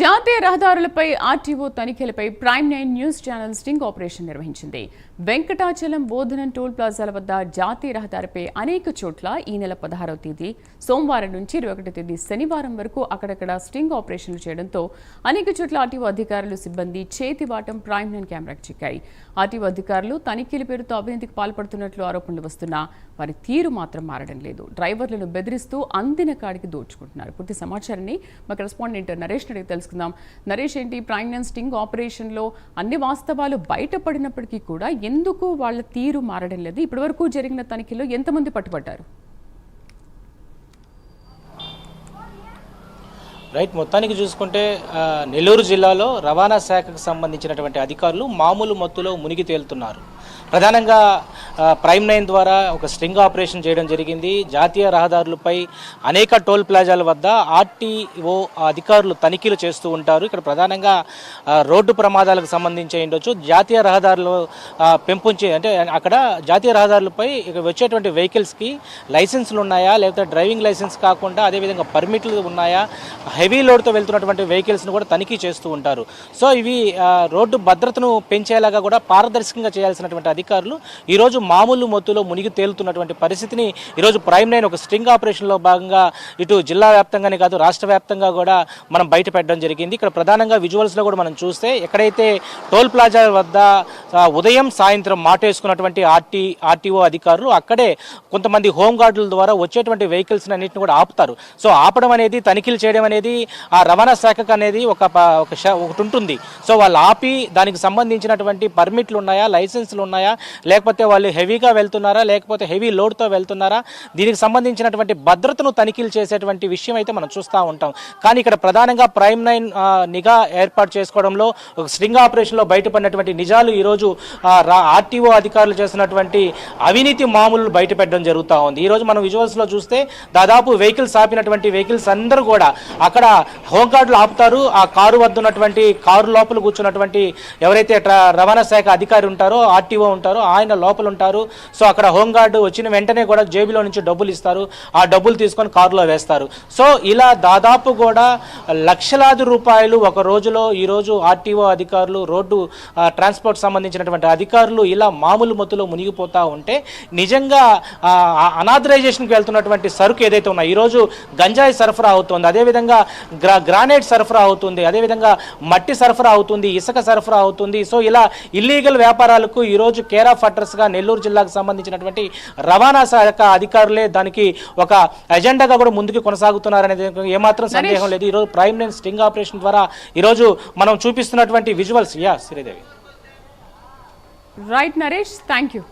జాతీయ రహదారులపై ఆర్టీఓ తనిఖీలపై prime nine news channel sting operation నిర్వహించింది. వెంకటాచలం బోధనం టోల్ ప్లాజాల వద్ద జాతీయ రహదారిపై అనేక చోట్ల ఈ నెల 16వ తేదీ సోమవారం నుంచి 21వ తేదీ శనివారం వరకు అక్కడక్కడ స్టింగ్ ఆపరేషన్లు చేయడంతో అనేక చోట్ల ఆర్టీఓ అధికారులు సిబ్బంది చేతివాటం ప్రైమ్9 కెమెరాకు చిక్కాయి. ఆర్టీఓ అధికారులు తనిఖీల పేరుతో అవినీతికి పాల్పడుతున్నట్లు ఆరోపణలు వస్తున్నా వారి తీరు మాత్రం మారడం లేదు. డ్రైవర్లను బెదిరిస్తూ అందిన కాడికి దోచుకుంటున్నారు. పూర్తి సమాచారాన్ని మా కరెస్పాండెంట్ నరేష్ అడిగి తెలుసుకుందాం. నరేష్, ఏంటి ప్రైమ్9 స్టింగ్ ఆపరేషన్లో అన్ని వాస్తవాలు బయటపడినప్పటికీ కూడా ఎందుకు వాళ్ళ తీరు మారడం లేదు? ఇప్పటివరకు జరిగిన తనిఖీలో ఎంతమంది పట్టుబడ్డారు? రైట్, మొత్తానికి చూసుకుంటే నెల్లూరు జిల్లాలో రవాణా శాఖకు సంబంధించినటువంటి అధికారులు మామూలు మత్తులో మునిగి తేలుతున్నారు. ప్రధానంగా ప్రైమ్9 ద్వారా ఒక స్ట్రింగ్ ఆపరేషన్ చేయడం జరిగింది. జాతీయ రహదారులపై అనేక టోల్ ప్లాజాల వద్ద ఆర్టీఓ అధికారులు తనిఖీలు చేస్తూ ఉంటారు. ఇక్కడ ప్రధానంగా రోడ్డు ప్రమాదాలకు సంబంధించి ఉండొచ్చు, జాతీయ రహదారులు అంటే అక్కడ జాతీయ రహదారులపై వచ్చేటువంటి వెహికల్స్కి లైసెన్సులు ఉన్నాయా, లేకపోతే డ్రైవింగ్ లైసెన్స్ కాకుండా అదేవిధంగా పర్మిట్లు ఉన్నాయా, హెవీ లోడ్తో వెళ్తున్నటువంటి వెహికల్స్ను కూడా తనిఖీ చేస్తూ ఉంటారు. సో ఇవి రోడ్డు భద్రతను పెంచేలాగా కూడా పారదర్శకంగా చేయాల్సినటువంటి అధికారులు ఈరోజు మామూలు మొత్తులో మునిగి తేలుతున్నటువంటి పరిస్థితిని ఈరోజు ప్రైమ్9 ఒక స్ట్రింగ్ ఆపరేషన్లో భాగంగా ఇటు జిల్లా వ్యాప్తంగానే కాదు రాష్ట్ర వ్యాప్తంగా కూడా మనం బయట పెట్టడం జరిగింది. ఇక్కడ ప్రధానంగా విజువల్స్లో కూడా మనం చూస్తే ఎక్కడైతే టోల్ ప్లాజా వద్ద ఉదయం సాయంత్రం మాటేసుకున్నటువంటి ఆర్టీఓ అధికారులు అక్కడే కొంతమంది హోంగార్డుల ద్వారా వచ్చేటువంటి వెహికల్స్ అన్నింటిని కూడా ఆపుతారు. సో ఆపడం అనేది, తనిఖీలు చేయడం అనేది ఆ రవాణా శాఖకు అనేది ఒకటి ఉంటుంది. సో వాళ్ళు ఆపి దానికి సంబంధించినటువంటి పర్మిట్లు ఉన్నాయా, లైసెన్సులు ఉన్నాయా, లేకపోతే వాళ్ళు హెవీగా వెళ్తున్నారా, లేకపోతే హెవీ లోడ్తో వెళ్తున్నారా, దీనికి సంబంధించినటువంటి భద్రతను తనిఖీలు చేసేటువంటి విషయం అయితే మనం చూస్తూ ఉంటాం. కానీ ఇక్కడ ప్రధానంగా ప్రైమ్9 నిఘా ఏర్పాటు చేసుకోవడంలో ఒక స్ట్రింగ్ ఆపరేషన్లో బయటపడినటువంటి నిజాలు ఈరోజు ఆర్టీఓ అధికారులు చేస్తున్నటువంటి అవినీతి మామూలు బయట పెట్టడం జరుగుతూ ఉంది. ఈరోజు మనం విజువల్స్లో చూస్తే దాదాపు వెహికల్స్ ఆపినటువంటి వెహికల్స్ అందరూ కూడా అక్కడ హోంగార్డులు ఆపుతారు. ఆ కారు వద్ద ఉన్నటువంటి కారు లోపల కూర్చున్నటువంటి ఎవరైతే రవాణా శాఖ అధికారి ఉంటారో, ఆర్టీఓ ఉంటారో ఆయన లోపల ఉంటారు. సో అక్కడ హోంగార్డు వచ్చిన వెంటనే కూడా జేబులో నుంచి డబ్బులు ఇస్తారు. ఆ డబ్బులు తీసుకొని కారులో వేస్తారు. సో ఇలా దాదాపు కూడా లక్షలాది రూపాయలు ఒక రోజులో ఈరోజు ఆర్టీఓ అధికారులు, రోడ్డు ట్రాన్స్పోర్ట్ సంబంధించినటువంటి అధికారులు ఇలా మామూలు మొత్తులో మునిగిపోతూ ఉంటే నిజంగా అనాథరైజేషన్కి వెళ్తున్నటువంటి సరుకు ఏదైతే ఉన్నా ఈరోజు గంజాయి సరఫరా అవుతుంది, అదేవిధంగా గ్రానైట్ సరఫరా అవుతుంది, అదేవిధంగా మట్టి సరఫరా అవుతుంది, ఇసుక సరఫరా అవుతుంది. సో ఇలా ఇల్లీగల్ వ్యాపారాలకు ఈరోజు కేర్ ఆఫ్ అడ్రస్గా నెల్లూరు జిల్లాకు సంబంధించినటువంటి రవాణా శాఖ అధికారులే దానికి ఒక ఎజెండాగా కూడా ముందుకు కొనసాగుతున్నారనేది ఏమాత్రం సందేహం లేదు. ఈరోజు ప్రైమ్9 స్ట్రింగ్ ఆపరేషన్ ద్వారా ఈరోజు మనం చూపిస్తున్నటువంటి visuals. Sridevi. Right Naresh, thank you.